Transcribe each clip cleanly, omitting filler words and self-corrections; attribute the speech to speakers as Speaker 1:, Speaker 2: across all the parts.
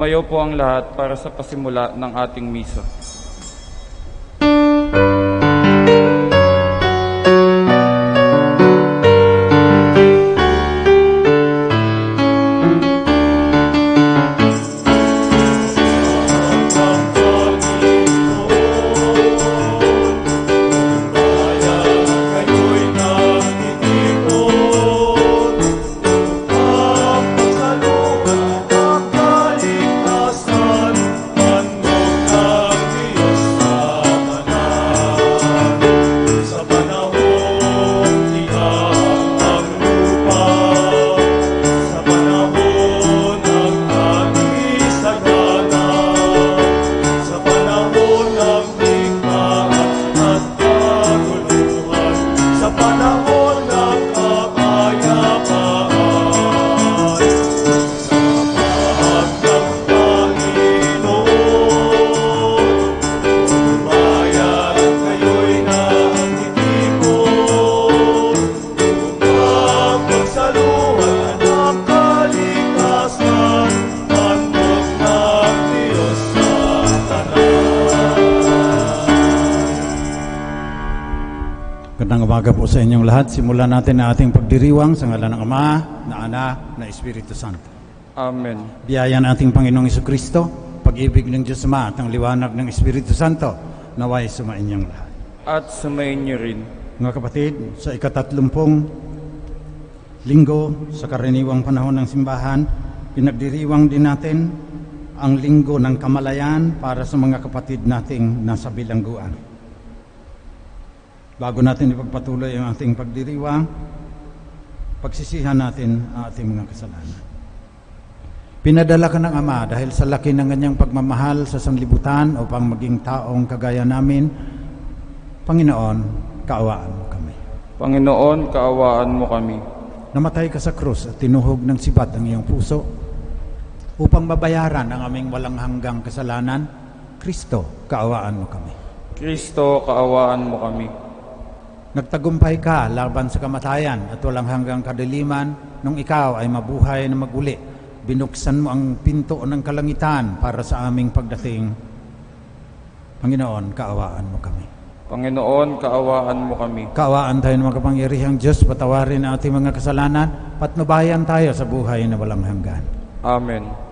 Speaker 1: Mayo po ang lahat para sa pasimula ng ating misa.
Speaker 2: Magandang umaga po sa inyong lahat. Simulan natin ang ating pagdiriwang sa ngalan ng Ama, na Anak, na Espiritu Santo.
Speaker 1: Amen.
Speaker 2: Biyaya ng ating Panginoong Jesucristo, pag-ibig ng Diyos Ama at ang liwanag ng Espiritu Santo, naway sumainyong lahat.
Speaker 1: At sumayin niyo rin.
Speaker 2: Mga kapatid, sa ika-30 linggo sa karaniwang panahon ng simbahan, pinagdiriwang din natin ang linggo ng kamalayan para sa mga kapatid nating nasa bilangguan. Bago natin ipagpatuloy ang ating pagdiriwang, pagsisihan natin ang ating mga kasalanan. Pinadala ka ng Ama dahil sa laki ng kanyang pagmamahal sa sanlibutan upang maging taong kagaya namin. Panginoon, kaawaan mo kami.
Speaker 1: Panginoon, kaawaan mo kami.
Speaker 2: Namatay ka sa krus at tinuhog ng sibat ang iyong puso upang mabayaran ang aming walang hanggang kasalanan. Kristo, kaawaan mo kami.
Speaker 1: Kristo, kaawaan mo kami.
Speaker 2: Nagtagumpay ka laban sa kamatayan at walang hanggang kadiliman nung ikaw ay mabuhay na maguli. Binuksan mo ang pinto ng kalangitan para sa aming pagdating. Panginoon, kaawaan mo kami.
Speaker 1: Panginoon, kaawaan mo kami.
Speaker 2: Kaawaan tayo ng mga kapangyarihang Diyos, patawarin ang ating mga kasalanan, patnubayan tayo sa buhay na walang hanggan.
Speaker 1: Amen.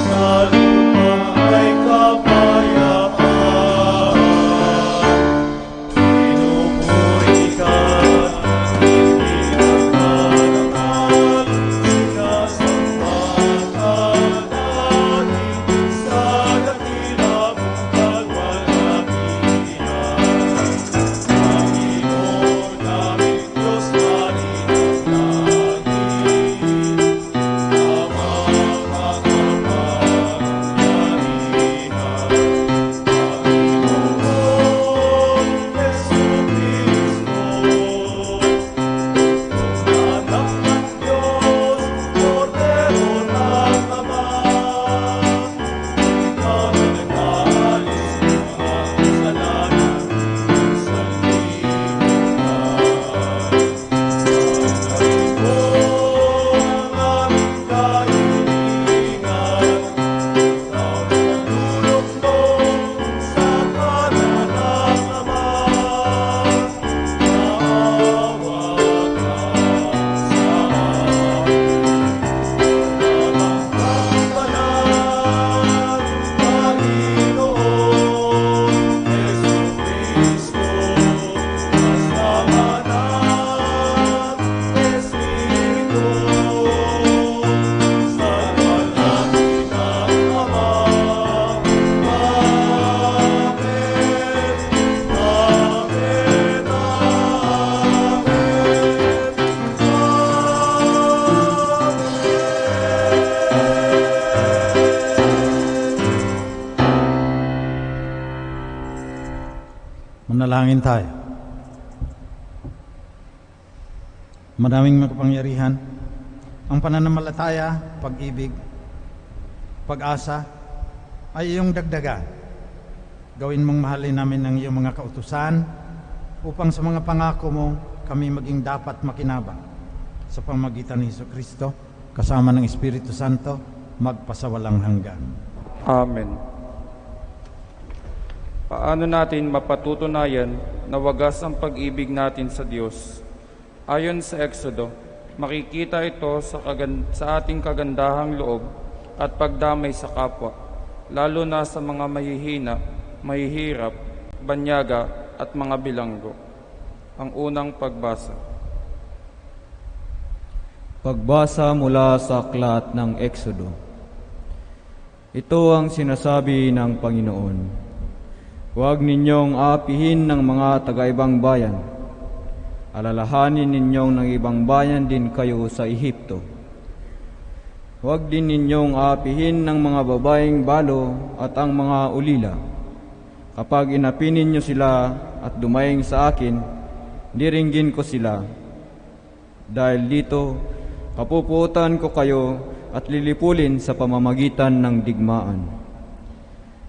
Speaker 3: Sa lupa ay kapayapaan.
Speaker 2: Manalangin tayo. Maraming makapangyarihan, ang pananampalataya, pag-ibig, pag-asa ay iyong dagdagan. Gawin mong mahalin namin ang iyong mga kautusan upang sa mga pangako mo kami maging dapat makinabang sa pamamagitan ni Jesucristo kasama ng Espiritu Santo magpasawalang hanggan.
Speaker 1: Amen. Paano natin mapatutunayan na wagas ang pag-ibig natin sa Diyos? Ayon sa Exodo, makikita ito sa ating kagandahang loob at pagdamay sa kapwa, lalo na sa mga mahihina, mahihirap, banyaga at mga bilanggo. Ang unang pagbasa.
Speaker 3: Pagbasa mula sa aklat ng Exodo. Ito ang sinasabi ng Panginoon: Huwag ninyong aapihin ng mga taga-ibang bayan. Alalahanin ninyong ng ibang bayan din kayo sa Ehipto. Huwag din ninyong aapihin ng mga babaeng balo at ang mga ulila. Kapag inapi ninyo sila at dumaing sa akin, diringgin ko sila. Dahil dito, kapuputan ko kayo at lilipulin sa pamamagitan ng digmaan.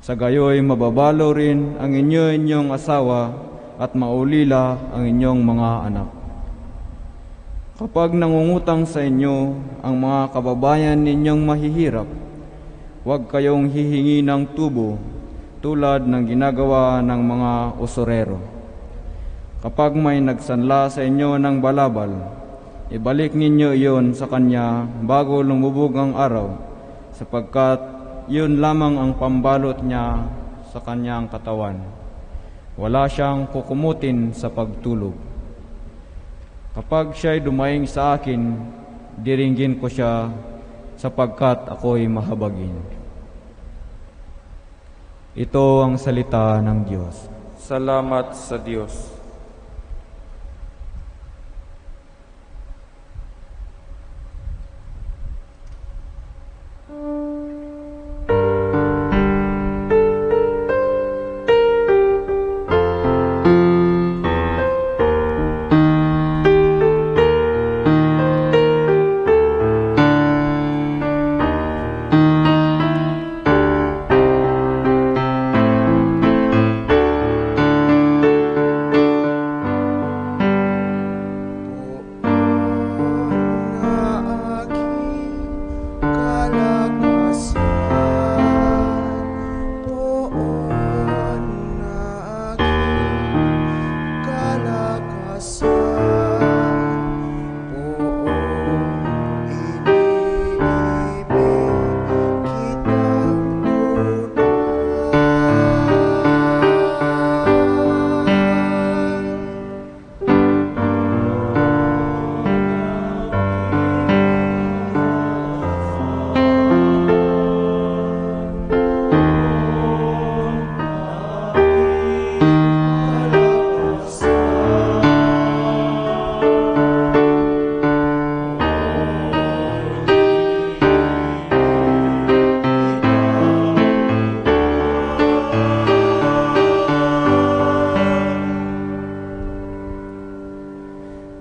Speaker 3: Sa gayoy mababalo rin ang inyong asawa at maulila ang inyong mga anak. Kapag nangungutang sa inyo ang mga kababayan ninyong mahihirap, huwag kayong hihingi ng tubo tulad ng ginagawa ng mga usurero. Kapag may nagsanla sa inyo ng balabal, ibalik ninyo iyon sa kanya bago lumubog ang araw, sapagkat yun lamang ang pambalot niya sa kanyang katawan. Wala siyang kukumutin sa pagtulog. Kapag siya'y dumaing sa akin, diringgin ko siya sapagkat ako'y mahabagin. Ito ang salita ng Diyos.
Speaker 1: Salamat sa Diyos.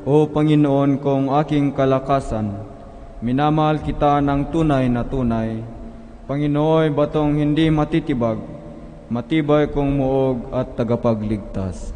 Speaker 3: O Panginoon kong aking kalakasan, minamahal kita ng tunay na tunay. Panginoon, batong hindi matitibag, matibay kong muog at tagapagligtas.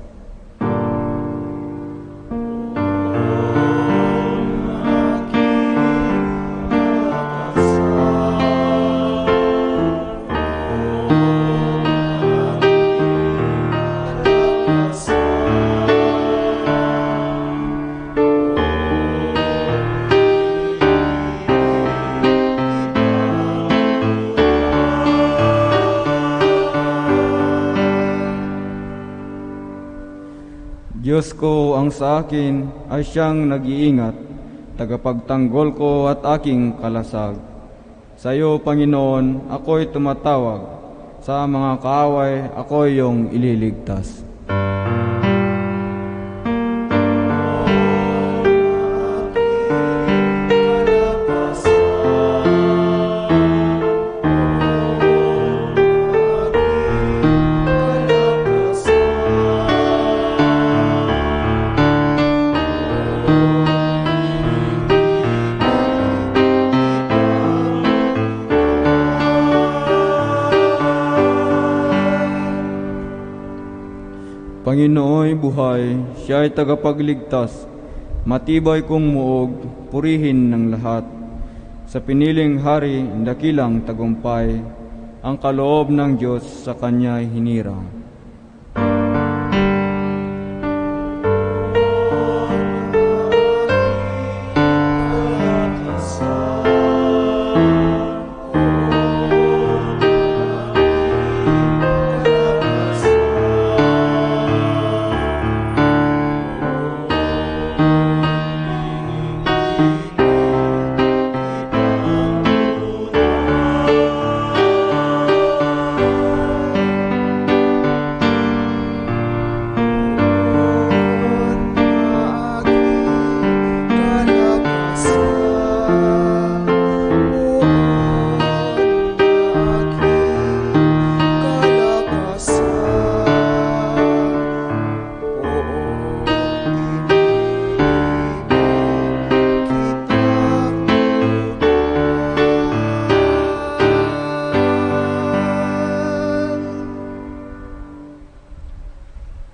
Speaker 3: Diyos ko ang sa akin ay siyang nag-iingat, tagapagtanggol ko at aking kalasag. Sa iyo, Panginoon, ako'y tumatawag. Sa mga kaaway, ako'y iyong ililigtas. Panginooy buhay, siya ay tagapagligtas, matibay kong muog, purihin ng lahat. Sa piniling hari, dakilang tagumpay, ang kaloob ng Diyos sa kanya hinirang.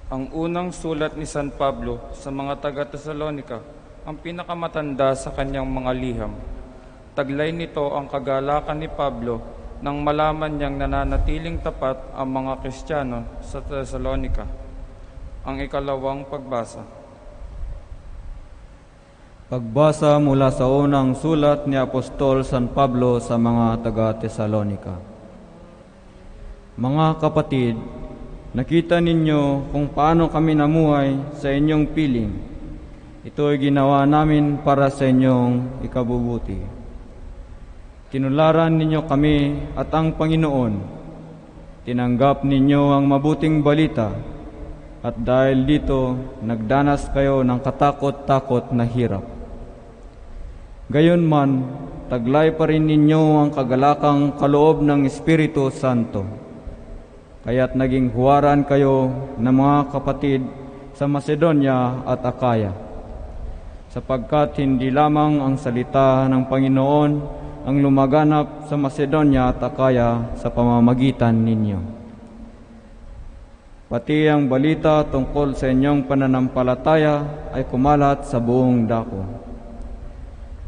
Speaker 1: Ang unang sulat ni San Pablo sa mga taga-Tesalonika, ang pinakamatanda sa kanyang mga liham. Taglay nito ang kagalakan ni Pablo nang malaman niyang nananatiling tapat ang mga Kristiyano sa Tesalonika. Ang ikalawang pagbasa.
Speaker 3: Pagbasa mula sa unang sulat ni Apostol San Pablo sa mga taga-Tesalonika. Mga kapatid, nakita ninyo kung paano kami namuhay sa inyong piling. Ito ay ginawa namin para sa inyong ikabubuti. Tinularan ninyo kami at ang Panginoon. Tinanggap ninyo ang mabuting balita at dahil dito nagdanas kayo ng katakot-takot na hirap. Gayunman, taglay pa rin ninyo ang kagalakang kaloob ng Espiritu Santo. Kaya't naging huwaran kayo ng mga kapatid sa Macedonia at Akaya, sapagkat hindi lamang ang salita ng Panginoon ang lumaganap sa Macedonia at Akaya sa pamamagitan ninyo. Pati ang balita tungkol sa inyong pananampalataya ay kumalat sa buong dako.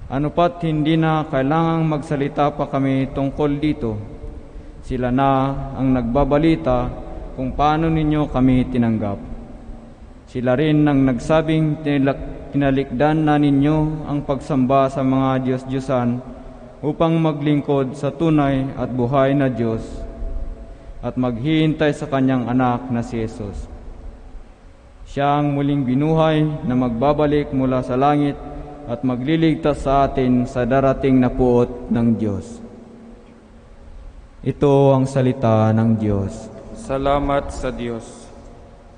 Speaker 3: Ano pat hindi na kailangang magsalita pa kami tungkol dito. Sila na ang nagbabalita kung paano ninyo kami tinanggap. Sila rin ang nagsabing tinalikdan na ninyo ang pagsamba sa mga Diyos-Diyosan upang maglingkod sa tunay at buhay na Diyos at maghihintay sa Kanyang anak na si Jesus. Siya ang muling binuhay na magbabalik mula sa langit at magliligtas sa atin sa darating na puot ng Diyos. Ito ang salita ng Diyos.
Speaker 1: Salamat sa Diyos.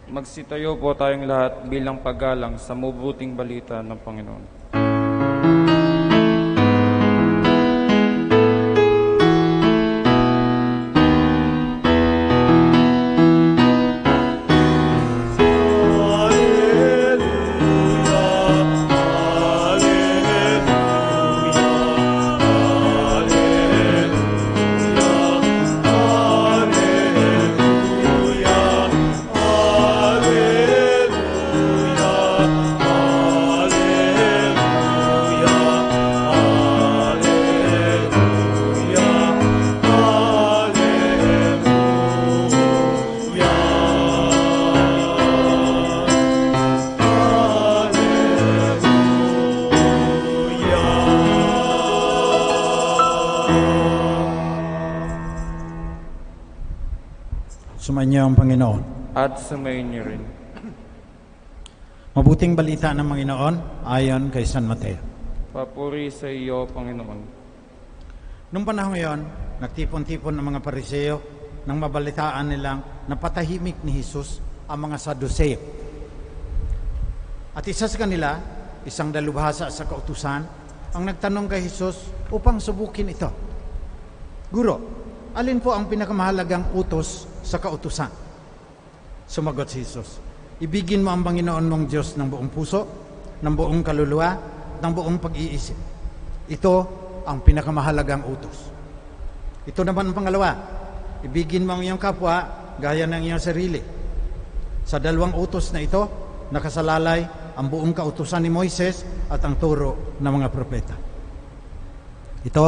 Speaker 1: Magsitayo po tayong lahat bilang paggalang sa mabuting balita ng Panginoon.
Speaker 2: Sumainyo ang Panginoon.
Speaker 1: At sumayin niyo rin.
Speaker 2: Mabuting balita ng Panginoon ayon kay San Mateo.
Speaker 1: Papuri sa iyo, Panginoon.
Speaker 2: Nung panahon ngayon, nagtipon-tipon ang mga Pariseo nang mabalitaan nilang napatahimik ni Jesus ang mga Saduseo. At isa sa kanila, isang dalubhasa sa kautusan, ang nagtanong kay Jesus upang subukin ito. Guro, alin po ang pinakamahalagang utos sa kautusan? Sumagot si Jesus, ibigin mo ang Panginoon mong Diyos ng buong puso, ng buong kaluluwa, ng buong pag-iisip. Ito ang pinakamahalagang utos. Ito naman ang pangalawa, ibigin mo ang iyong kapwa gaya ng iyong sarili. Sa dalawang utos na ito, nakasalalay ang buong kautusan ni Moises at ang turo ng mga propeta. Ito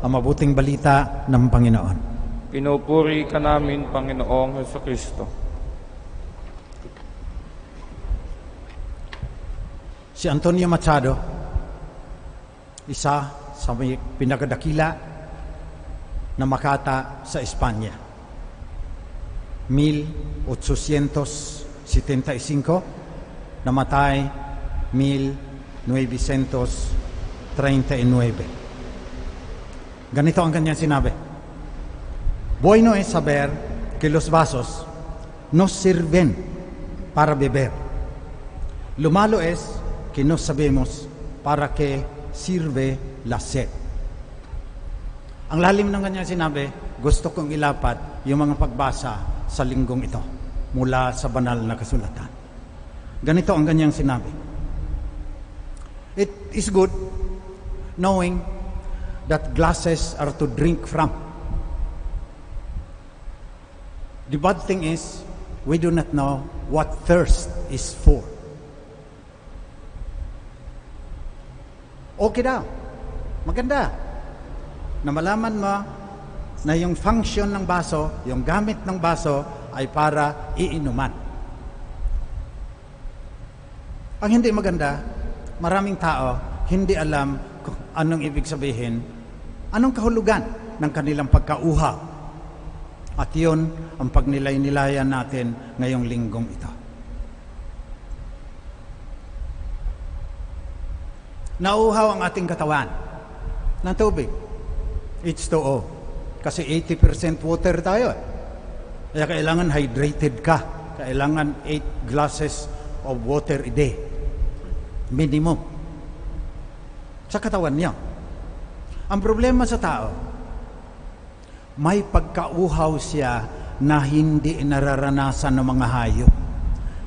Speaker 2: ang mabuting balita ng Panginoon.
Speaker 1: Pinupuri ka namin, Panginoong Hesukristo.
Speaker 2: Si Antonio Machado, isa sa may pinakadakila na makata sa Espanya. 1875, namatay 1939. Ganito ang kanyang sinabi: Bueno es saber que los vasos no sirven para beber. Lo malo es que no sabemos para qué sirve la sed. Ang lalim ng kanyang sinabi, gusto kong ilapat yung mga pagbasa sa linggong ito mula sa banal na kasulatan. Ganito ang kanyang sinabi: It is good knowing that glasses are to drink from. The bad thing is, we do not know what thirst is for. Okay daw. Maganda na malaman mo na yung function ng baso, yung gamit ng baso ay para iinuman. Ang hindi maganda, maraming tao hindi alam kung anong ibig sabihin, anong kahulugan ng kanilang pagkauhaw. At yun ang pagnilay-nilayan natin ngayong linggong ito. Nauuhaw ang ating katawan ng tubig. H2O. Kasi 80% water tayo. Kaya kailangan hydrated ka. Kailangan 8 glasses of water a day. Minimum. Sa katawan niya. Ang problema sa tao, may pagkauhaw siya na hindi nararanasan ng mga hayop.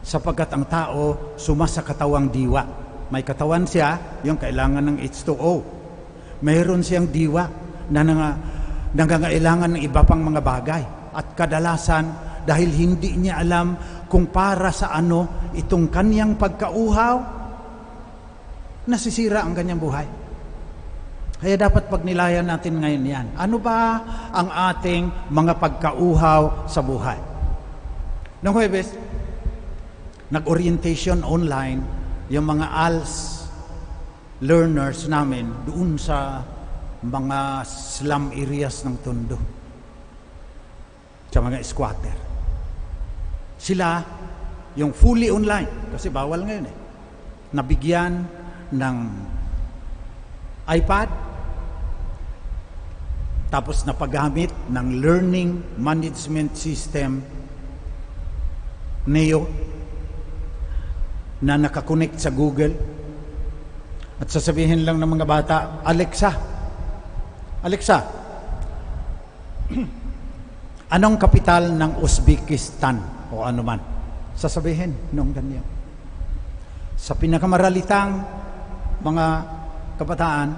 Speaker 2: Sapagkat ang tao suma sa katawang diwa. May katawan siya, yung kailangan ng H2O. Mayroon siyang diwa na nangangailangan ng iba pang mga bagay. At kadalasan, dahil hindi niya alam kung para sa ano itong kanyang pagkauhaw, nasisira ang kanyang buhay. Kaya dapat pagnilayan natin ngayon yan. Ano ba ang ating mga pagkauhaw sa buhay? Noong Huwebes, nag-orientation online yung mga ALS learners namin doon sa mga slum areas ng Tondo, sa mga squatter. Sila, yung fully online, kasi bawal ngayon nabigyan ng iPad, tapos napagamit ng learning management system Neo na nakakonect sa Google, at sasabihin lang ng mga bata, Alexa, anong kapital ng Uzbekistan o ano man? Sasabihin nung ganyan. Sa pinakamaralitang mga kabataan,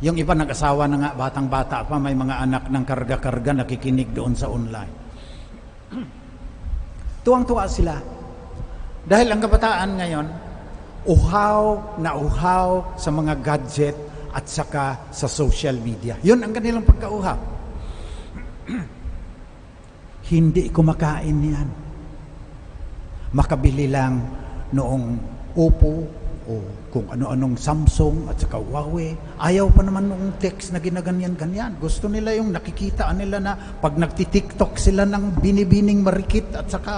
Speaker 2: yung iba nag-asawa na nga, batang-bata pa, may mga anak ng karga-karga nakikinig doon sa online. Tuwang-tuwa sila. Dahil ang kabataan ngayon, uhaw na uhaw sa mga gadget at saka sa social media. Yun ang kanilang pagkauhaw. Hindi kumakain yan. Makabili lang noong Oppo o kung ano-anong Samsung at saka Huawei. Ayaw pa naman noong text na ginaganyan-ganyan. Gusto nila yung nakikita nila na pag nagti-TikTok sila ng binibining marikit at saka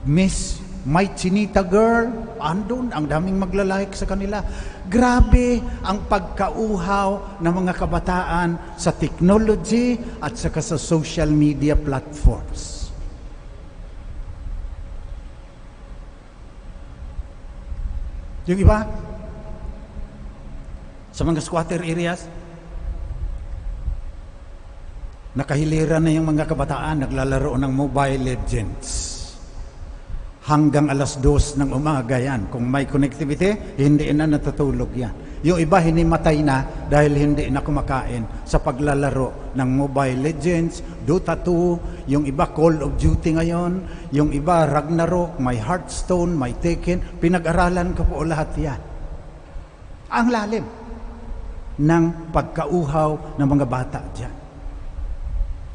Speaker 2: Miss My Chinita Girl, andun, ang daming maglalike sa kanila. Grabe ang pagkauhaw ng mga kabataan sa technology at saka sa social media platforms. Yung iba, sa mga squatter areas, nakahiliran na yung mga kabataan, naglalaro ng Mobile Legends. Hanggang 2:00 ng umaga yan. Kung may connectivity, hindi na natutulog yan. Yung iba hinimatay na dahil hindi na kumakain sa paglalaro ng Mobile Legends, Dota 2, yung iba Call of Duty ngayon, yung iba Ragnarok, may Hearthstone, may Tekken. Pinag-aralan ko po lahat yan. Ang lalim ng pagkauhaw ng mga bata dyan.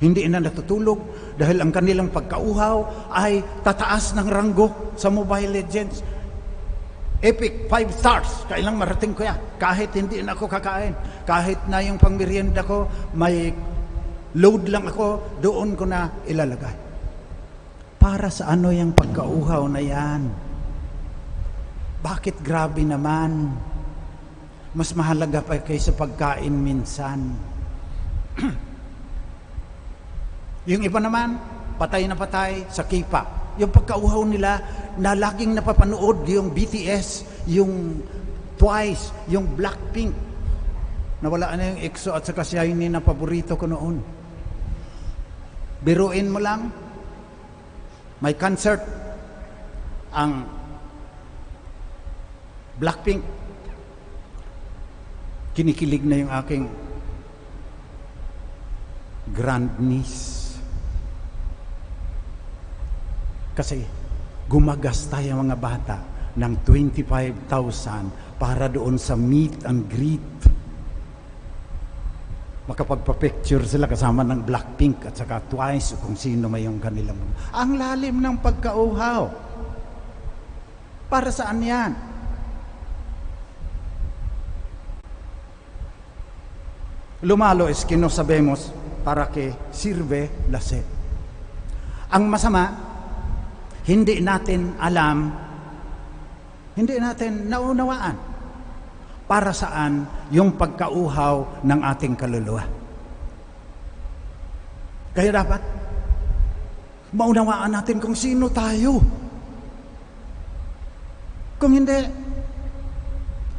Speaker 2: Hindi na natutulog dahil ang kanilang pagkauhaw ay tataas ng ranggo sa Mobile Legends. Epic, 5 stars, kailang marating ko yan. Kahit hindi na ako kakain, kahit na yung pangmerienda ko, may load lang ako, doon ko na ilalagay. Para sa ano yung pagkauhaw na yan? Bakit grabe naman? Mas mahalaga pa kaysa pagkain minsan. Yung iba naman, patay na patay sa K-pop. Yung pagkauhaw nila na laging napapanood, yung BTS, yung Twice, yung Blackpink. Nawala na yung EXO at saka SHINee na paborito ko noon. Biruin mo lang, may concert ang Blackpink. Kinikilig na yung aking grandniece. Kasi gumagasta yung mga bata ng 25,000 para doon sa meet and greet. Makapagpa-picture sila kasama ng Blackpink at saka Twice o kung sino may yung kanilang. Ang lalim ng pagkauhaw. Para saan yan? Lumalo es que no sabemos para que sirve la sed. Ang masama, hindi natin alam, hindi natin naunawaan para saan yung pagkauhaw ng ating kaluluwa. Kaya dapat maunawaan natin kung sino tayo. Kung hindi,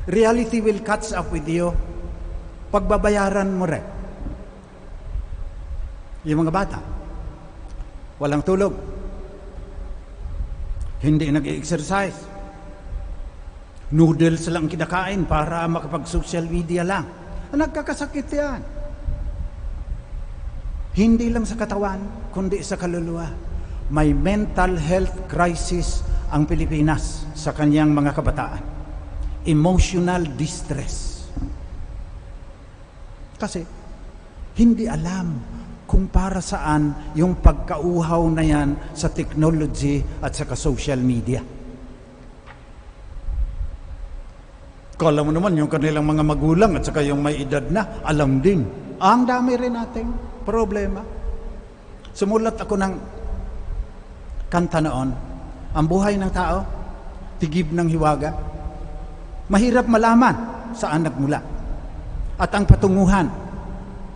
Speaker 2: reality will catch up with you. Pagbabayaran mo rin. Yung mga bata, walang tulog, hindi nag-exercise, noodles lang kinakain para makapag-social media lang. Nagkakasakit yan. Hindi lang sa katawan, kundi sa kaluluwa. May mental health crisis ang Pilipinas sa kanyang mga kabataan. Emotional distress. Kasi hindi alam kung para saan yung pagkauhaw na yan sa technology at saka social media. Kala mo naman yung kanilang mga magulang at saka yung may edad na, alam din. Ang dami rin nating problema. Sumulat ako ng kanta noon, ang buhay ng tao, tigib ng hiwaga. Mahirap malaman saan nagmula. At ang patunguhan,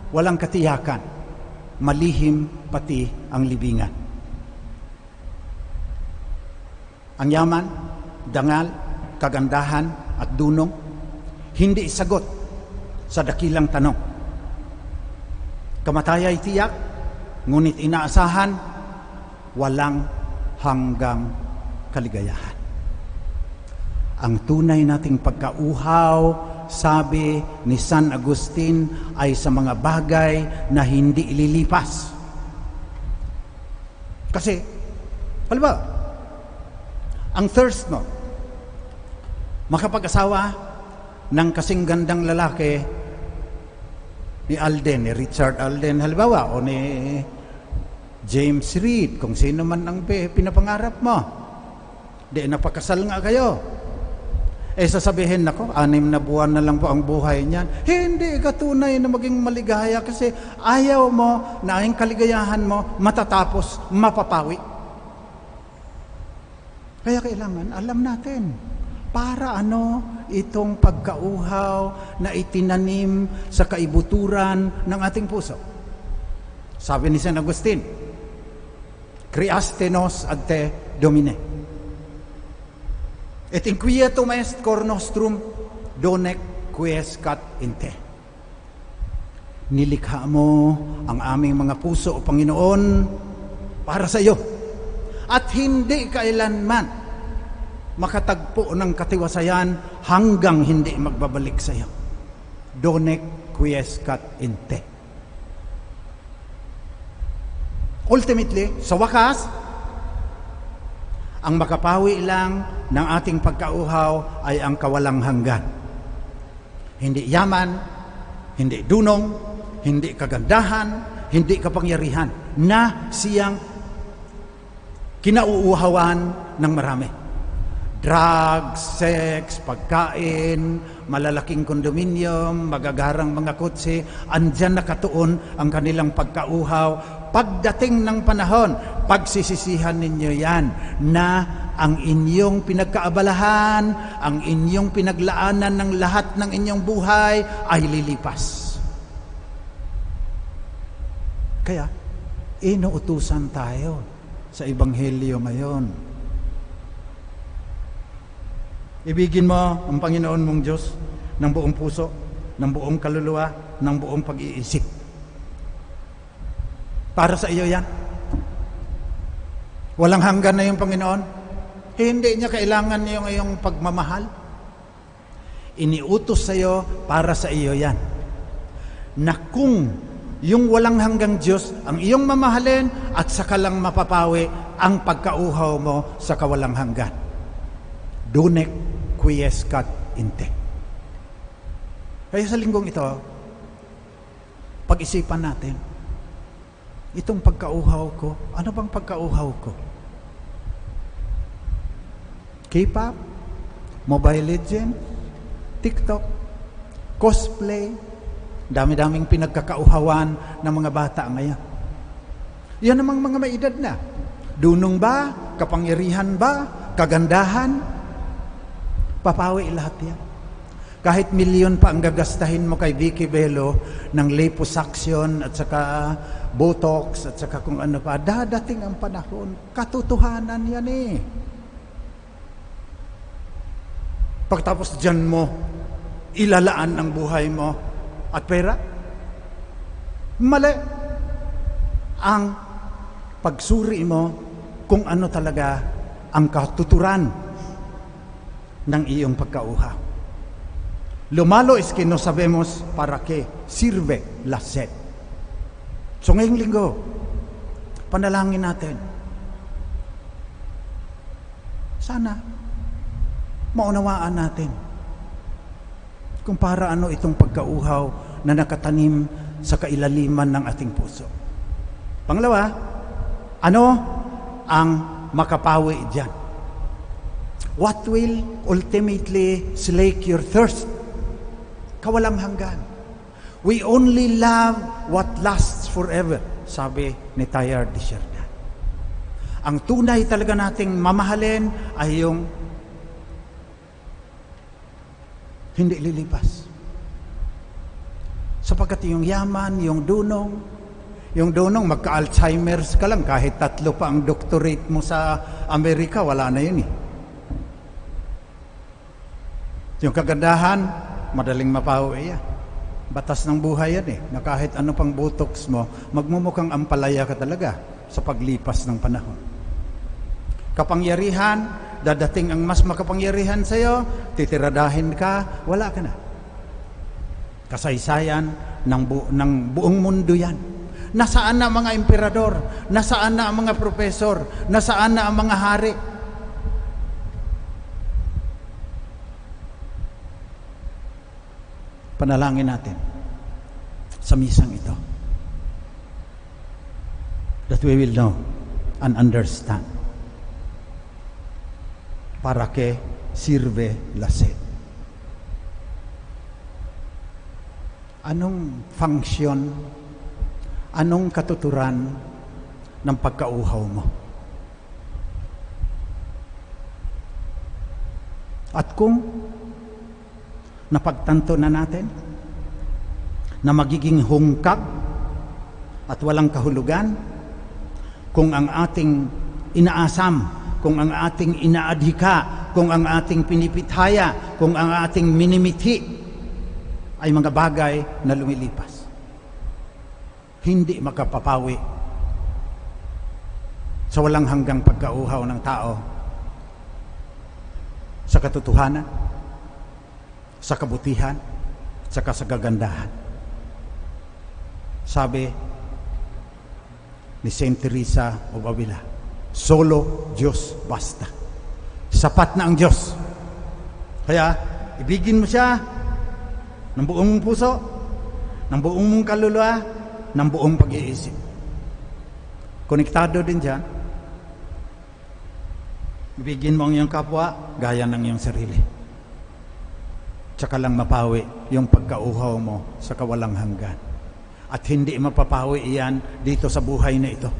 Speaker 2: walang katiyakan. Malihim pati ang libingan. Ang yaman, dangal, kagandahan at dunong, hindi sagot sa dakilang tanong. Kamatayay tiyak, ngunit inaasahan, walang hanggang kaligayahan. Ang tunay nating pagkauhaw, sabi ni San Agustin, ay sa mga bagay na hindi ililipas. Kasi, halimbawa, ang thirst mo, makapag-asawa ng kasing gandang lalaki ni Alden, ni Richard Alden, halimbawa, o ni James Reid, kung sino man ang pinapangarap mo. Di napakasal nga kayo. Sasabihin nako, 6 na buwan na lang po ang buhay niyan. Hindi ka tunay na maging maligaya kasi ayaw mo na ang kaligayahan mo matatapos, mapapawi. Kaya kailangan alam natin para ano itong pagkauhaw na itinanim sa kaibuturan ng ating puso. Sabi ni San Agustin, Creaste nos ad te, Domine. Et inquietum est cor nostrum, donec quiescat in te. Nilikha mo ang aming mga puso, o Panginoon, para sa iyo. At hindi kailanman makatagpo ng katiwasayan hanggang hindi magbabalik sa iyo. Donec quiescat in te. Ultimately, sa wakas, ang makapawi lang ng ating pagkauhaw ay ang kawalang hanggan. Hindi yaman, hindi dunong, hindi kagandahan, hindi kapangyarihan na siyang kinauuhawan ng marami. Drugs, sex, pagkain, malalaking kondominium, magagarang mga kotse, andyan nakatuon ang kanilang pagkauhaw. Pagdating ng panahon, pagsisisihan ninyo yan na ang inyong pinagkaabalahan, ang inyong pinaglaanan ng lahat ng inyong buhay ay lilipas. Kaya, inuutusan tayo sa Ebanghelyo ngayon. Ibigin mo ang Panginoon mong Diyos ng buong puso, ng buong kaluluwa, ng buong pag-iisip. Para sa iyo yan. Walang hanggan na yung Panginoon. Hindi niya kailangan yung iyong pagmamahal. Iniutos sa iyo para sa iyo yan. Na kung yung walang hanggang Diyos ang iyong mamahalin at saka lang mapapawi ang pagkauhaw mo sa kawalang hanggan. Donec quiescat in te. Kaya sa linggong ito, pag-isipan natin, itong pagkauhaw ko, ano bang pagkauhaw ko? K-pop, Mobile Legends, TikTok, cosplay, dami-daming pinagkakauhawan ng mga bata ngayon. Yan namang mga may edad na. Dunong ba? Kapangyarihan ba? Kagandahan? Papawi lahat yan. Kahit milyon pa ang gagastahin mo kay Vicky Bello ng liposuction at saka botox at saka kung ano pa, dadating ang panahon. Katotohanan yan eh. Pagtapos dyan mo, ilalaan ang buhay mo at pera. Mali. Ang pagsuri mo kung ano talaga ang katuturan ng iyong pagkauhaw. Lumalo es que no sabemos para qué sirve la sed. So ngayong linggo, panalangin natin. Sana maunawaan natin kung para ano itong pagkauhaw na nakatanim sa kailaliman ng ating puso. Pangalawa, ano ang makapawi dyan? What will ultimately slake your thirst? Kawalang hanggan. We only love what lasts forever, sabi ni Teilhard de Chardin. Ang tunay talaga nating mamahalin ay yung hindi lilipas. Sapagkat yung yaman, yung dunong magka-Alzheimer's ka lang, kahit 3 pa ang doctorate mo sa Amerika, wala na yun eh. Yung kagandahan, madaling mapawi yan. Batas ng buhay yan eh, na kahit ano pang botox mo, magmumukhang ampalaya ka talaga sa paglipas ng panahon. Kapangyarihan, dadating ang mas makapangyarihan sa iyo, titiradahin ka, wala ka na. Kasaysayan ng buong mundo yan. Nasaan na ang mga emperador? Nasaan na ang mga profesor? Nasaan na ang mga hari? Panalangin natin sa misang ito that we will know and understand para que sirve la sed. Anong function, anong katuturan ng pagkauhaw mo? At kung napagtanto na natin na magiging hungkag at walang kahulugan kung ang ating inaasam, kung ang ating inaadhika, kung ang ating pinipithaya, kung ang ating minimithi ay mga bagay na lumilipas. Hindi makapapawi sa walang hanggang pagkauhaw ng tao sa katotohanan, sa kabutihan, sa kagandahan. Sabi ni Saint Teresa of Avila, solo Diyos basta. Sapat na ang Diyos. Kaya, ibigin mo siya ng buong puso, ng buong mong kaluluwa, ng buong pag-iisip. Konektado din dyan. Ibigin mo ang iyong kapwa, gaya ng iyong sarili. Tsaka lang mapawi yung pagkauhaw mo sa kawalang hanggan. At hindi mapapawi iyan dito sa buhay na ito.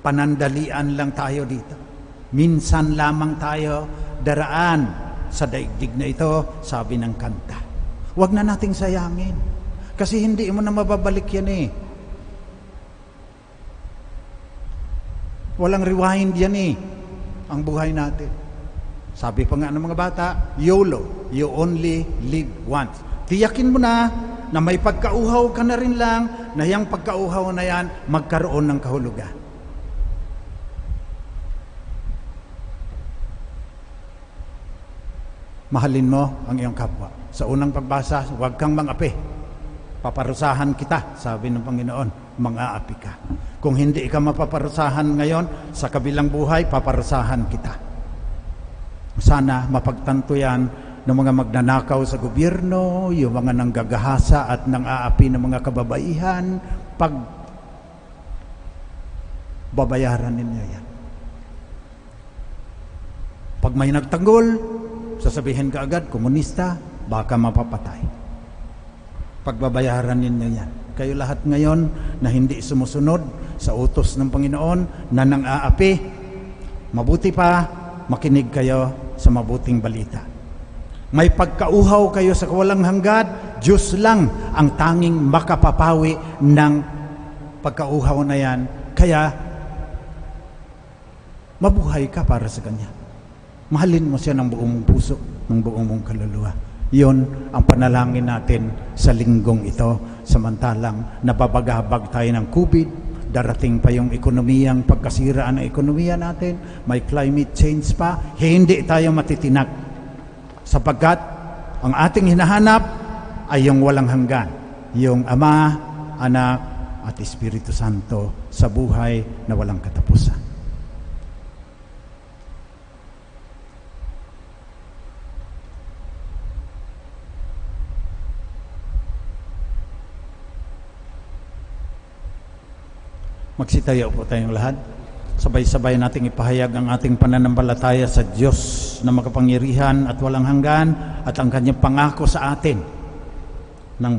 Speaker 2: Panandalian lang tayo dito. Minsan lamang tayo daraan sa daigdig na ito, sabi ng kanta. Huwag na nating sayangin. Kasi hindi mo na mababalik yan eh. Walang rewind yan eh, ang buhay natin. Sabi pa nga ng mga bata, YOLO, you only live once. Tiyakin mo na may pagkauhaw ka na rin lang, na yung pagkauhaw na yan, magkaroon ng kahulugan. Mahalin mo ang iyong kapwa. Sa unang pagbasa, huwag kang mangapi. Paparusahan kita, sabi ng Panginoon, mang-aapi ka. Kung hindi ka mapaparusahan ngayon, sa kabilang buhay, paparusahan kita. Sana mapagtanto yan ng mga magnanakaw sa gobyerno, yung mga nanggagahasa at nang-aapi ng mga kababaihan, pag babayaran ninyo yan. Pag may nagtanggol, sasabihin ka agad, komunista, baka mapapatay. Pagbabayaran ninyo yan. Kayo lahat ngayon na hindi sumusunod sa utos ng Panginoon na nang-aapi, mabuti pa, makinig kayo sa mabuting balita. May pagkauhaw kayo sa kawalang hanggan, Diyos lang ang tanging makapapawi ng pagkauhaw na yan. Kaya, mabuhay ka para sa Kanya. Mahalin mo siya ng buong puso, ng buong mong kaluluwa. Yun ang panalangin natin sa linggong ito, samantalang nababagabag tayo ng COVID, darating pa yung ekonomiyang pagkasiraan ng ekonomiya natin, may climate change pa, hindi tayo matitinak. Sapagkat ang ating hinahanap ay yung walang hanggan, yung Ama, Anak, at Espiritu Santo sa buhay na walang katapusan. Magsitayo po tayong lahat. Sabay-sabay nating ipahayag ang ating pananampalataya sa Diyos na makapangyarihan at walang hanggan at ang Kanyang pangako sa atin ng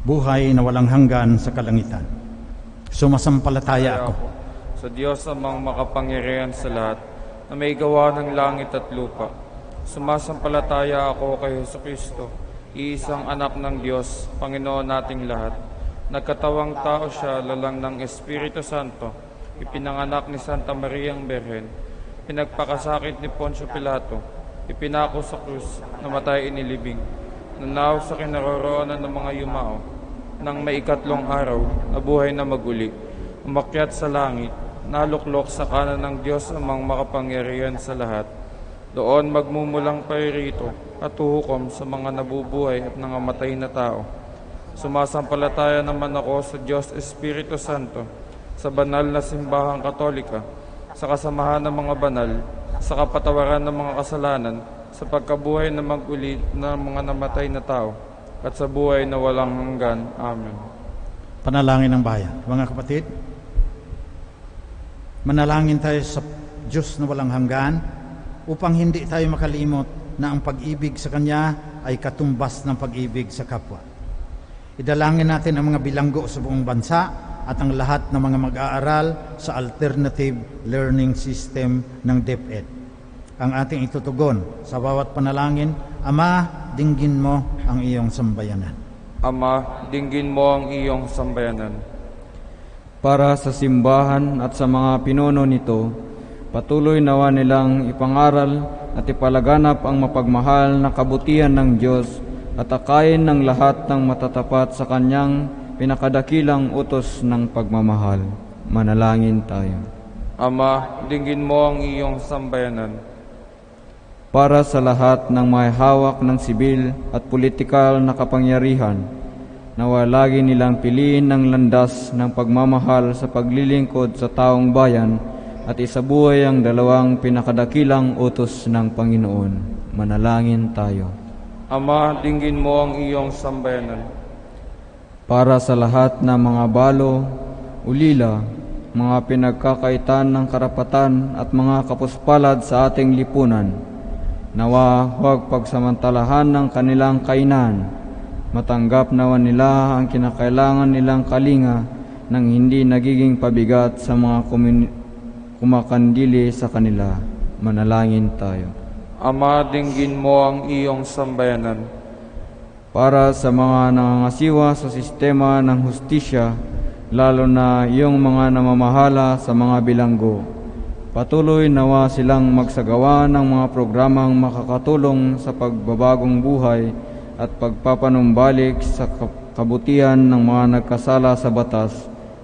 Speaker 2: buhay na walang hanggan sa kalangitan. Sumasampalataya ako
Speaker 1: sa Diyos amang makapangyarihan sa lahat na may gawa ng langit at lupa. Sumasampalataya ako kay Jesucristo, iisang anak ng Diyos, Panginoon nating lahat. Nagkatawang tao siya, lalang ng Espiritu Santo, ipinanganak ni Santa Maria ang Berhen, pinagpakasakit ni Poncio Pilato, ipinako sa krus, namatay inilibing, nanaw sa kinaroroonan ng mga yumao, nang maikatlong araw, nabuhay na maguli, umakyat sa langit, naluklok sa kanan ng Diyos amang makapangyarihan sa lahat. Doon magmumulang paririto at huhukom sa mga nabubuhay at nangamatay na tao. Sumasampalataya naman ako sa Diyos Espiritu Santo, sa banal na simbahang katolika, sa kasamahan ng mga banal, sa kapatawaran ng mga kasalanan, sa pagkabuhay na mag-uli ng mga namatay na tao, at sa buhay na walang hanggan. Amen.
Speaker 2: Panalangin ng bayan. Mga kapatid, manalangin tayo sa Diyos na walang hanggan upang hindi tayo makalimot na ang pag-ibig sa Kanya ay katumbas ng pag-ibig sa kapwa. Idalangin natin ang mga bilanggo sa buong bansa at ang lahat ng mga mag-aaral sa alternative learning system ng DepEd. Ang ating itutugon sa bawat panalangin, Ama, dinggin mo ang iyong sambayanan.
Speaker 1: Ama, dinggin mo ang iyong sambayanan.
Speaker 3: Para sa simbahan at sa mga pinuno nito, patuloy nawa nilang ipangaral at ipalaganap ang mapagmahal na kabutihan ng Diyos at akayin ng lahat ng matatapat sa Kanyang pinakadakilang utos ng pagmamahal. Manalangin tayo.
Speaker 1: Ama, dinggin mo ang iyong sambayanan.
Speaker 3: para sa lahat ng may hawak ng sibil at politikal na kapangyarihan, nawa lagi nilang piliin ng landas ng pagmamahal sa paglilingkod sa taong bayan at isabuhay ang dalawang pinakadakilang utos ng Panginoon. Manalangin tayo.
Speaker 1: Ama, dinggin mo ang iyong sambayanan.
Speaker 3: Para sa lahat ng mga balo, ulila, mga pinagkakaitan ng karapatan at mga kapuspalad sa ating lipunan, nawa huwag pagsamantalahan ng kanilang kainan, matanggap nawa nila ang kinakailangan nilang kalinga nang hindi nagiging pabigat sa mga kumakandili sa kanila. Manalangin tayo.
Speaker 1: Ama, dinggin mo ang iyong sambayanan.
Speaker 3: Para sa mga nangangasiwa sa sistema ng hustisya, lalo na iyong mga namamahala sa mga bilanggo, patuloy nawa silang magsagawa ng mga programang makakatulong sa pagbabagong buhay at pagpapanumbalik sa kabutihan ng mga nagkasala sa batas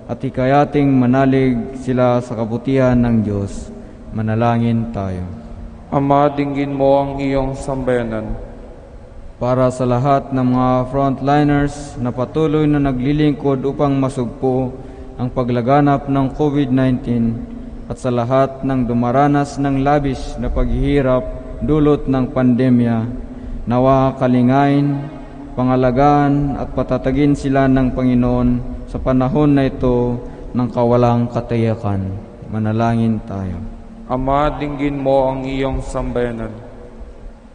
Speaker 3: at hikayating manalig sila sa kabutihan ng Diyos. Manalangin tayo.
Speaker 1: Ama, dinggin mo ang iyong sambayanan.
Speaker 3: Para sa lahat ng mga frontliners na patuloy na naglilingkod upang masugpo ang paglaganap ng COVID-19 at sa lahat ng dumaranas ng labis na paghihirap dulot ng pandemya, nawa kalingain, pangalagaan at patatagin sila ng Panginoon sa panahon na ito ng kawalang katiyakan. Manalangin tayo.
Speaker 1: Ama, dinggin mo ang iyong sambayanan.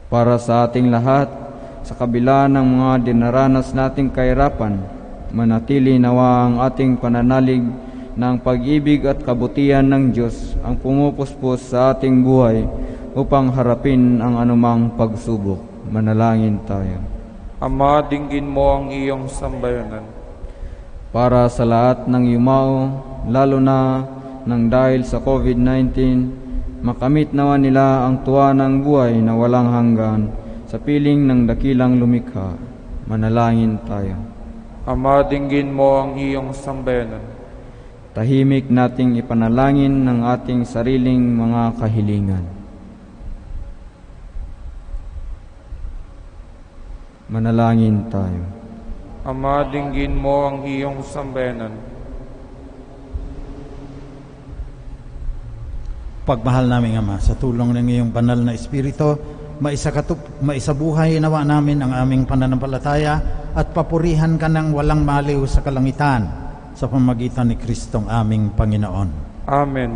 Speaker 3: Para sa ating lahat, sa kabila ng mga dinaranas nating kahirapan, manatili nawa ang ating pananalig ng pag-ibig at kabutihan ng Diyos ang pumupuspos sa ating buhay upang harapin ang anumang pagsubok. Manalangin tayo.
Speaker 1: Ama, dinggin mo ang iyong sambayanan.
Speaker 3: Para sa lahat ng yumao, lalo na nang dahil sa COVID-19, makamit nawa nila ang tuwa ng buhay na walang hanggan sa piling ng dakilang lumikha. Manalangin tayo.
Speaker 1: Ama, dinggin mo ang iyong sambayanan.
Speaker 3: Tahimik nating ipanalangin ng ating sariling mga kahilingan. Manalangin tayo.
Speaker 1: Ama, dinggin mo ang iyong sambayanan.
Speaker 2: Pagmahal naming Ama, sa tulong ng iyong banal na Espiritu, maisabuhay nawa namin ang aming pananampalataya at papurihan ka ng walang maliw sa kalangitan sa pamagitan ni Kristong aming Panginoon.
Speaker 1: Amen.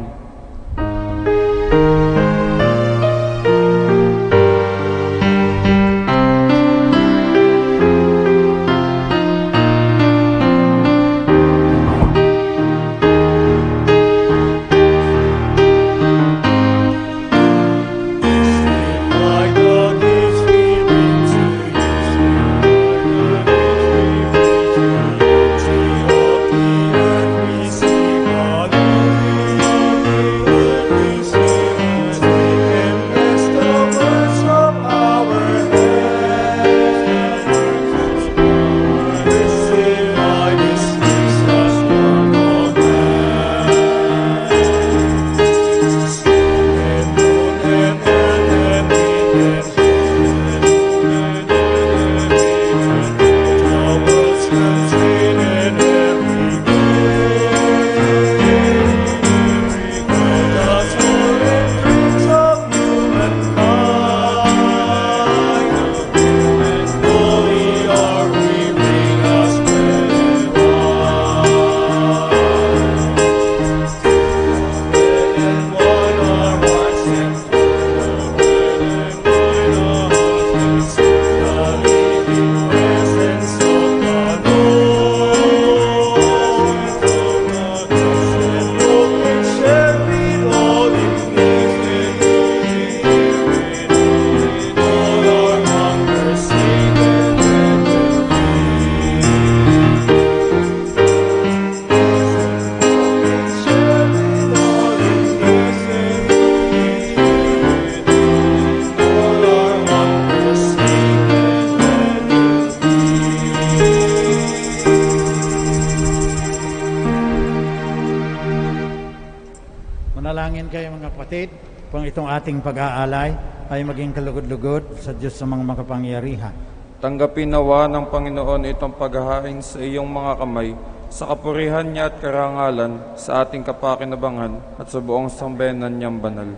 Speaker 2: Manalangin kayo mga kapatid, pang itong ating pag-aalay ay maging kalugod-lugod sa Diyos sa mga makapangyarihan.
Speaker 1: Tanggapin nawa ng Panginoon itong paghahain sa iyong mga kamay, sa kapurihan niya at karangalan, sa ating kapakinabangan at sa buong sambayanan niyang banal.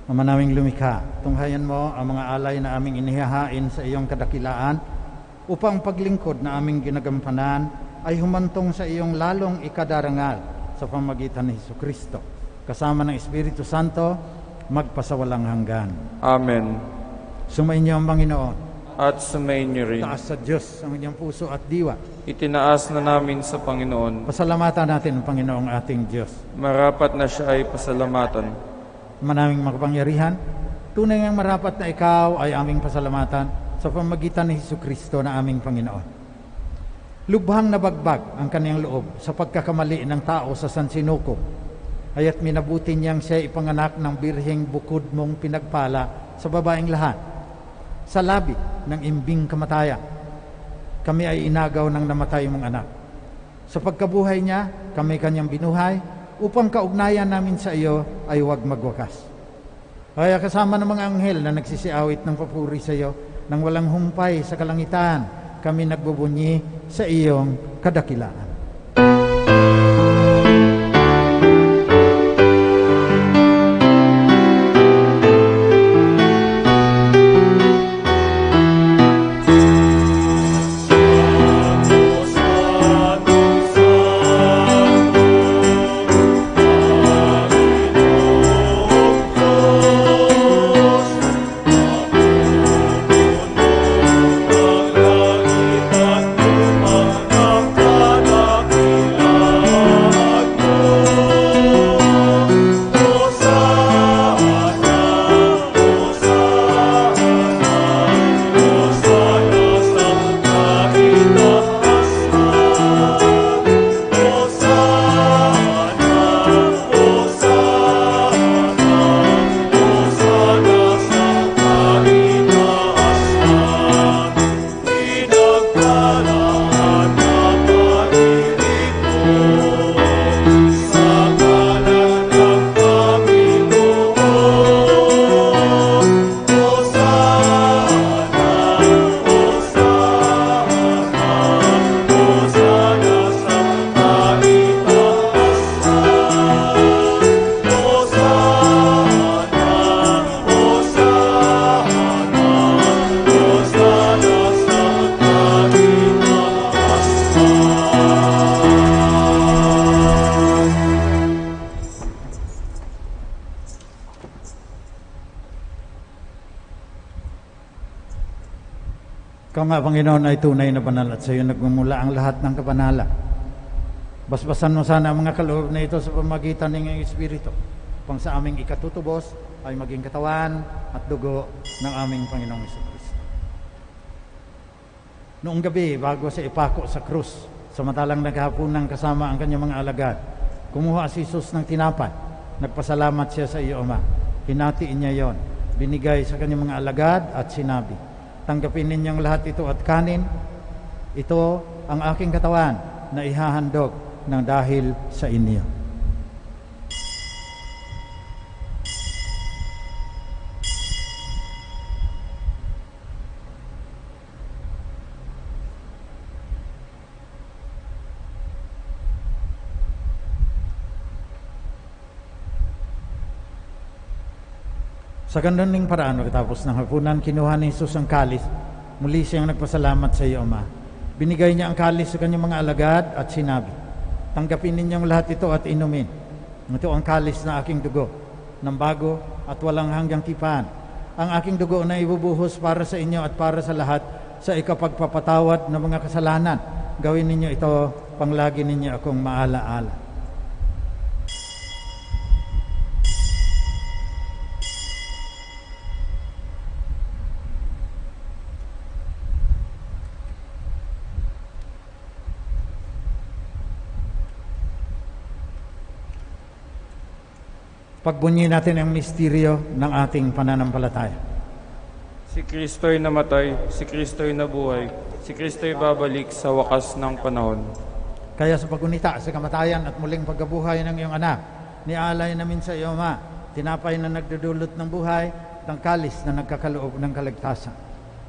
Speaker 2: Ama naming lumikha, tunghayan mo ang mga alay na aming inihahain sa iyong kadakilaan upang paglingkod na aming ginagampanan ay humantong sa iyong lalong ikadarangal sa pamagitan ni Hesukristo, kasama ng Espiritu Santo, magpasawalang hanggan.
Speaker 1: Amen.
Speaker 2: Sumainyo ang Panginoon.
Speaker 1: At sumayin niyo rin.
Speaker 2: Taas sa Diyos ang inyong puso at diwa.
Speaker 1: Itinaas na namin sa Panginoon.
Speaker 2: Pasalamatan natin ang Panginoong ating Diyos.
Speaker 1: Marapat na siya ay pasalamatan.
Speaker 2: Manaming makapangyarihan, tunay ngang marapat na ikaw ay aming pasalamatan sa pamagitan ni Hesukristo na aming Panginoon. Lubhang nabagbag ang kaniyang loob sa pagkakamali ng tao sa sansinuko, hayat minabuti niyang siya ipanganak ng birheng bukod mong pinagpala sa babaeng lahat. Sa labi ng imbing kamatayan, kami ay inagaw ng namatay mong anak. Sa pagkabuhay niya, kami kanyang binuhay, upang kaugnayan namin sa iyo ay huwag magwakas. Kaya kasama ng mga anghel na nagsisiawit ng papuri sa iyo, nang walang humpay sa kalangitan, kami nagbubunyi sa iyong kadakilaan. Ikaw nga, Panginoon, ay tunay na banal at sa iyo nagmumula ang lahat ng kabanalan. Basbasan mo sana ang mga kaloob na ito sa pamagitan ng iyong Espiritu, upang sa aming ikatutubos ay maging katawan at dugo ng aming Panginoong Jesucristo. Noong gabi, bago sa ipako sa krus, samantalang naghapunan kasama ang kanyang mga alagad, kumuha si Jesus ng tinapay, nagpasalamat siya sa iyo, Ama. Hinatiin niya yon, binigay sa kanyang mga alagad at sinabi, tanggapin ninyong lahat ito at kanin. Ito ang aking katawan na ihahandog ng dahil sa inyo. Sa ganun paraan, pagkatapos ng hapunan, kinuha ni Jesus ang kalis. Muli siyang nagpasalamat sa iyo, Ama. Binigay niya ang kalis sa kanyang mga alagad at sinabi, tanggapin ninyong lahat ito at inumin. Ito ang kalis na aking dugo, ng bago at walang hanggang tipan. Ang aking dugo na ibubuhos para sa inyo at para sa lahat sa ikapagpapatawad ng mga kasalanan. Gawin ninyo ito, panglagi ninyo akong maalaala. Pagbunyi natin ang misteryo ng ating pananampalataya.
Speaker 1: Si Kristo'y namatay, si Kristo'y nabuhay, si Kristo'y babalik sa wakas ng panahon.
Speaker 2: Kaya sa paggunita sa kamatayan at muling pagkabuhay ng iyong anak, nialay namin sa iyo, Ama, tinapay na nagdudulot ng buhay, ng kalis na nagkakaloob ng kaligtasan.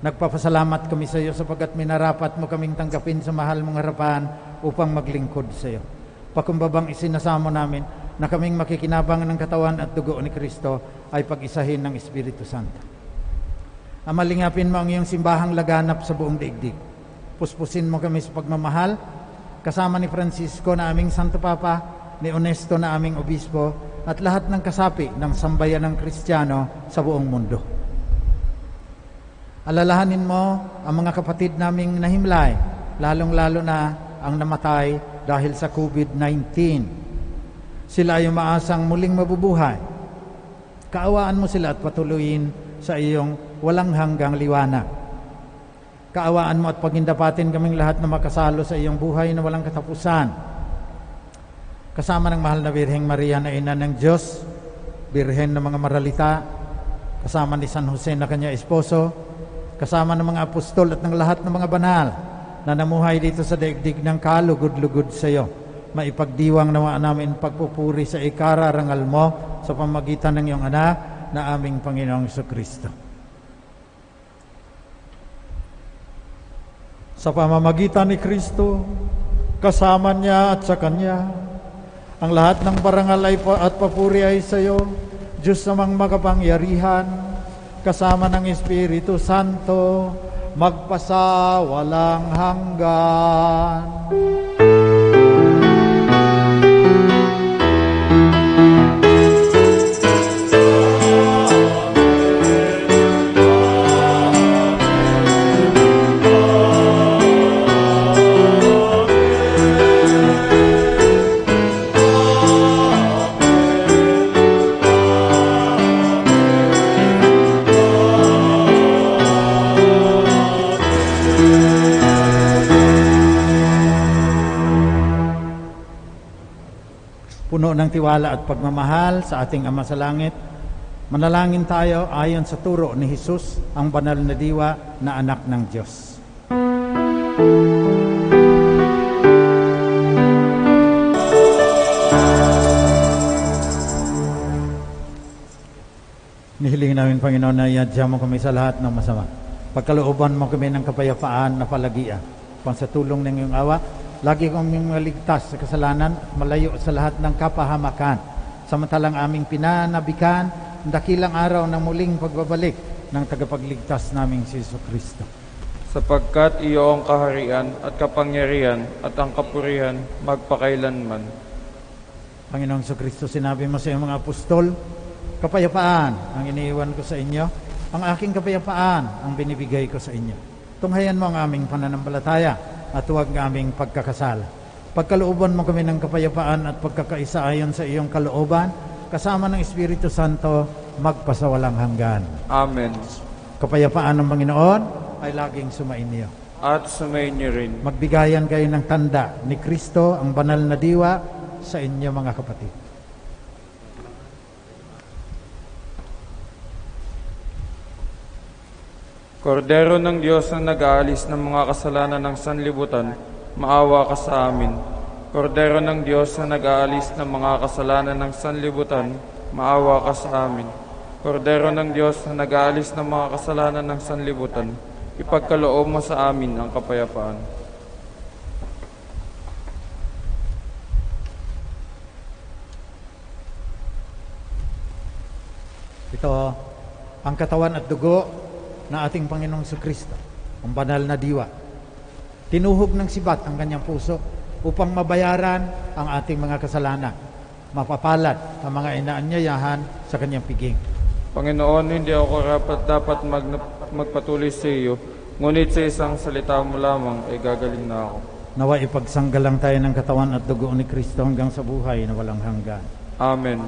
Speaker 2: Nagpapasalamat kami sa iyo sapagkat minarapat mo kaming tanggapin sa mahal mong harapan upang maglingkod sa iyo. Pakumbabang isinasamo namin na kaming makikinabang ng katawan at dugo ni Kristo ay pag-isahin ng Espiritu Santo. Amalingapin mo ang iyong simbahang laganap sa buong daigdig. Puspusin mo kami sa pagmamahal, kasama ni Francisco na aming Santo Papa, ni Onesto na aming Obispo, at lahat ng kasapi ng sambayan ng Kristiyano sa buong mundo. Alalahanin mo ang mga kapatid naming nahimlay, lalong-lalo na ang namatay dahil sa COVID-19. Sila ay umaasang muling mabubuhay. Kaawaan mo sila at patuloyin sa iyong walang hanggang liwanag. Kaawaan mo at pagindapatin kaming lahat na makasalo sa iyong buhay na walang katapusan. Kasama ng mahal na Birheng Maria na ina ng Diyos, Birhen ng mga maralita, kasama ni San Jose na kanya esposo, kasama ng mga apostol at ng lahat ng mga banal na namuhay dito sa daigdig ng kalugod-lugod sa iyo. Maipagdiwang nawa namin pagpupuri sa ikararangal mo sa pamagitan ng iyong anak na aming Panginoong Jesucristo. Sa pamamagitan ni Kristo, kasama niya at sa Kanya, ang lahat ng parangal at papuri ay sa iyo, Diyos namang makapangyarihan, kasama ng Espiritu Santo, magpasa walang hanggan. Puno ng tiwala at pagmamahal sa ating Ama sa Langit, manalangin tayo ayon sa turo ni Jesus, ang banal na diwa na anak ng Diyos. Nihilingin namin, Panginoon, na iadya mo kami sa lahat ng masama. Pagkalooban mo kami ng kapayapaan na palagian. Pang sa tulong ng iyong awa, lagi kong maligtas sa kasalanan at malayo sa lahat ng kapahamakan. Samantalang aming pinanabikan ang dakilang araw ng muling pagbabalik ng tagapagligtas naming si Jesucristo.
Speaker 1: Sapagkat iyo ang kaharian at kapangyarihan at ang kapurihan magpakailanman.
Speaker 2: Panginoong Jesucristo, sinabi mo sa iyong mga apostol, kapayapaan ang iniiwan ko sa inyo, ang aking kapayapaan ang binibigay ko sa inyo. Tunghayan mo ang aming pananampalataya at huwag aming pagkakasala. Pagkalooban mo kami ng kapayapaan at pagkakaisa ayon sa iyong kalooban, kasama ng Espiritu Santo, magpasawalang hanggan.
Speaker 1: Amen.
Speaker 2: Kapayapaan ng Panginoon ay laging sumainyo.
Speaker 1: At sumainyo rin.
Speaker 2: Magbigayan kayo ng tanda ni Kristo, ang banal na diwa, sa inyo mga kapatid.
Speaker 1: Kordero ng Diyos na nag-aalis ng mga kasalanan ng sanlibutan, maawa ka sa amin. Kordero ng Diyos na nag-aalis ng mga kasalanan ng sanlibutan, maawa ka sa amin. Kordero ng Diyos na nag-aalis ng mga kasalanan ng sanlibutan, ipagkaloob mo sa amin ang kapayapaan.
Speaker 2: Ito ang katawan at dugo na ating Panginoong Jesucristo, ang banal na diwa. Tinuhog ng sibat ang kanyang puso upang mabayaran ang ating mga kasalanan. Mapapalad ang mga inaanyayahan sa kanyang piging.
Speaker 1: Panginoon, hindi ako dapat magpatuloy sa iyo, ngunit sa isang salita mo lamang ay gagaling na ako.
Speaker 2: Nawa ipagsanggalang tayo ng katawan at dugo ni Kristo hanggang sa buhay na walang hanggan.
Speaker 1: Amen.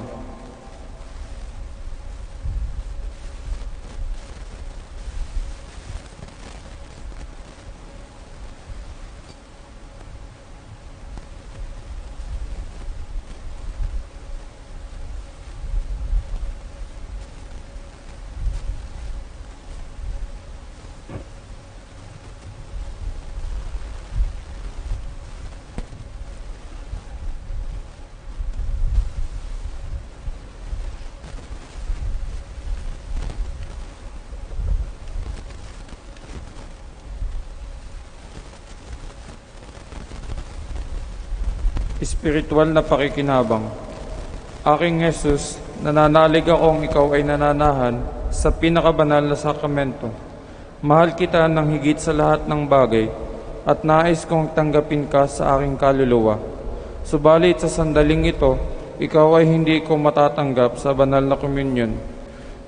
Speaker 1: Espiritual na pakikinabang. Aking Jesus, nananalig akong ikaw ay nananahan sa pinakabanal na sakramento. Mahal kita ng higit sa lahat ng bagay at nais kong tanggapin ka sa aking kaluluwa. Subalit sa sandaling ito, ikaw ay hindi ko matatanggap sa banal na komunyon.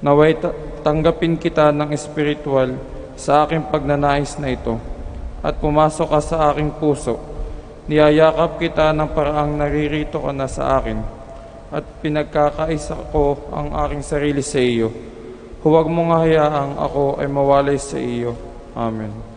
Speaker 1: Naway tanggapin kita ng espiritual sa aking pagnanais na ito at pumasok ka sa aking puso. Niyayakap kita ng paraang naririto ka na sa akin at pinagkakaisa ko ang aking sarili sa iyo. Huwag mong hayaang ako ay mawalay sa iyo. Amen.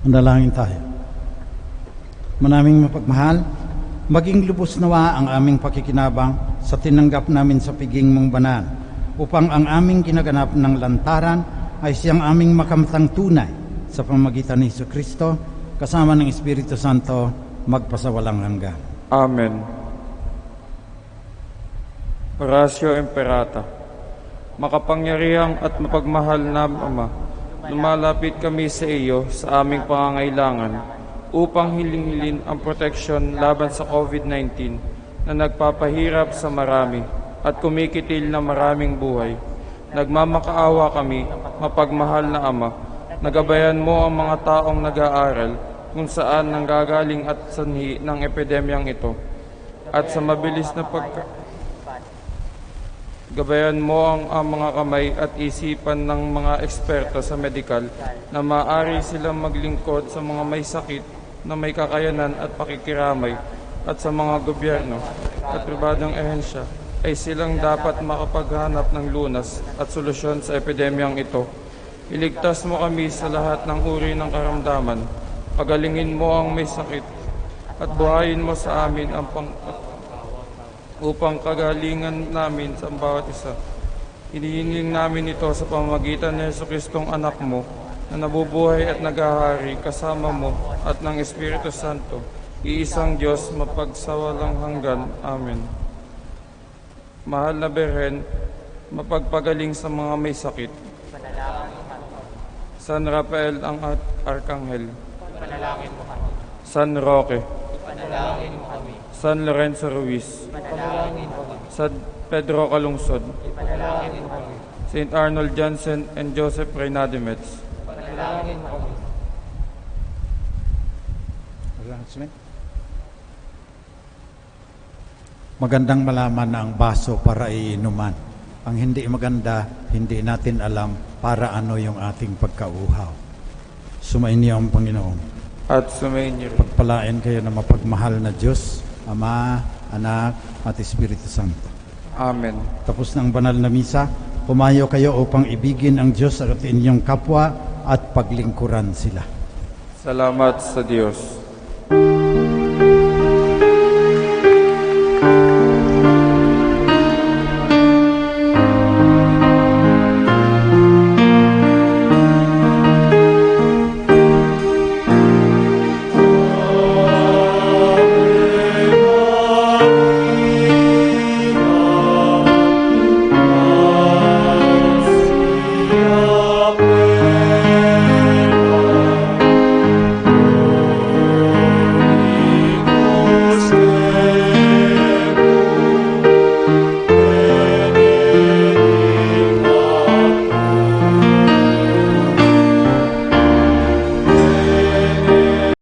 Speaker 2: Manalangin tayo. Manaming mapagmahal, maging lubos nawa ang aming pakikinabang sa tinanggap namin sa piging mong banal, upang ang aming ginaganap ng lantaran ay siyang aming makamtang tunay sa pamamagitan ni Jesucristo, kasama ng Espiritu Santo, magpasawalang hanggan.
Speaker 1: Amen. Oratio Imperata. Makapangyarihang at mapagmahal na Ama, lumalapit kami sa iyo sa aming pangangailangan upang hilingin ang proteksyon laban sa COVID-19 na nagpapahirap sa marami at kumikitil na maraming buhay. Nagmamakaawa kami, mapagmahal na Ama, nagabayan mo ang mga taong nag-aaral kung saan nanggagaling at sanhi ng epidemyang ito. At sa mabilis na gabayan mo ang mga kamay at isipan ng mga eksperto sa medikal na maaari silang maglingkod sa mga may sakit na may kakayanan at pakikiramay, at sa mga gobyerno at pribadong ehensya ay silang dapat makapaghanap ng lunas at solusyon sa epidemyang ito. Iligtas mo kami sa lahat ng uri ng karamdaman, pagalingin mo ang may sakit, at buhayin mo sa amin ang upang kagalingan namin sa bawat isa. Hinihiling namin ito sa pamamagitan ni Jesucristong anak mo, na nabubuhay at naghahari kasama mo at ng Espiritu Santo, iisang Diyos mapagsawalang hanggan. Amen. Mahal na Birhen, mapagpagaling sa mga may sakit. San Rafael ang Arkanghel. San Roque. San Lorenzo Ruiz. San Pedro Calungsod. St. Arnold Jansen and Joseph Reynadimets.
Speaker 2: Magandang malaman na ang baso para iinuman. Ang hindi maganda, hindi natin alam para ano yung ating pagkauhaw. Sumainyo ang Panginoon.
Speaker 1: At sumainyo rin.
Speaker 2: Pagpalain kayo na mapagmahal na Diyos, Ama, Anak, at Espiritu Santo.
Speaker 1: Amen.
Speaker 2: Tapos ng banal na misa, pumayo kayo upang ibigin ang Diyos at inyong kapwa at paglingkuran sila.
Speaker 1: Salamat sa Diyos.